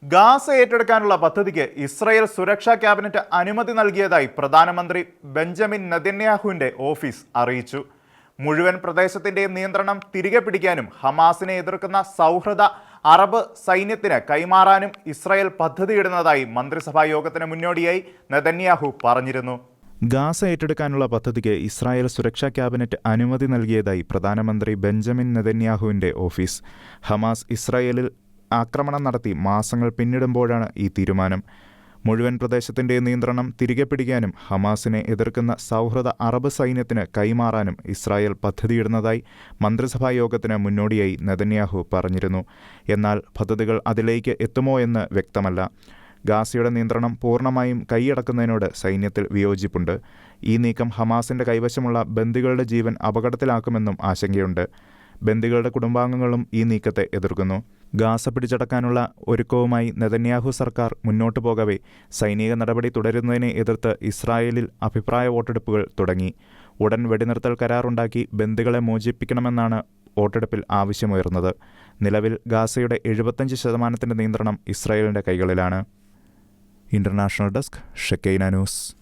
Gaza ഏറ്റെടുക്കാനുള്ള പദ്ധതിക്ക് Israel സുരക്ഷാ cabinet അനുമതി നൽകിയതായി പ്രധാനമന്ത്രി ബെഞ്ചമിൻ നെതന്യാഹുവിന്റെ ഓഫീസ് അറിയിച്ചു. മുഴുവൻ പ്രദേശത്തിന്റെയും നിയന്ത്രണം തിരികെ പിടിക്കാനും ഹമാസിനെ എതിർക്കുന്ന സൗഹൃദ അറബ് സൈന്യത്തിന് കൈമാറാനും ഇസ്രായേൽ പദ്ധതിയിടുന്നതായി മന്ത്രിസഭാ യോഗത്തിന് മുന്നോടിയായി നെതന്യാഹു പറഞ്ഞിരുന്നു. ഗാസ ഏറ്റെടുക്കാനുള്ള പദ്ധതിക്ക് ഇസ്രായേൽ സുരക്ഷാ ക്യാബിനറ്റ് അനുമതി നൽകിയതായി പ്രധാനമന്ത്രി ബെഞ്ചമിൻ നെതന്യാഹുവിന്റെ ഓഫീസ്. ഹമാസ് ഇസ്രായേലിൽ ആക്രമണം നടത്തി മാസങ്ങൾ പിന്നിടുമ്പോഴാണ് ഈ തീരുമാനം. മുഴുവൻ പ്രദേശത്തിന്റെ നിയന്ത്രണം തിരികെ പിടിക്കാനും ഹമാസിനെ എതിർക്കുന്ന സൗഹൃദ അറബ് സൈന്യത്തിന് കൈമാറാനും ഇസ്രായേൽ പദ്ധതിയിടുന്നതായി മന്ത്രിസഭാ യോഗത്തിന് മുന്നോടിയായി നെതന്യാഹു പറഞ്ഞിരുന്നു. എന്നാൽ പദ്ധതികൾ അതിലേക്ക് എത്തുമോ എന്ന് വ്യക്തമല്ല. ഗാസയുടെ നിയന്ത്രണം പൂർണ്ണമായും കൈയടക്കുന്നതിനോട് സൈന്യത്തിൽ വിയോജിപ്പുണ്ട്. ഈ നീക്കം ഹമാസിന്റെ കൈവശമുള്ള ബന്ദികളുടെ ജീവൻ അപകടത്തിലാക്കുമെന്നും ആശങ്കയുണ്ട്. ബന്ദികളുടെ കുടുംബാംഗങ്ങളും ഈ നീക്കത്തെ എതിർക്കുന്നു. ഗാസ പിടിച്ചടക്കാനുള്ള ഒരുക്കവുമായി നെതന്യാഹു സർക്കാർ മുന്നോട്ടു പോകവേ സൈനിക നടപടി തുടരുന്നതിനെ എതിർത്ത് ഇസ്രായേലിൽ അഭിപ്രായ വോട്ടെടുപ്പുകൾ തുടങ്ങി. ഉടൻ വെടിനിർത്തൽ കരാറുണ്ടാക്കി ബന്ദികളെ മോചിപ്പിക്കണമെന്നാണ് വോട്ടെടുപ്പിൽ ആവശ്യമുയർന്നത്. നിലവിൽ ഗാസയുടെ 75% നിയന്ത്രണം ഇസ്രായേലിന്റെ കൈകളിലാണ്. International desk, Shekinah news.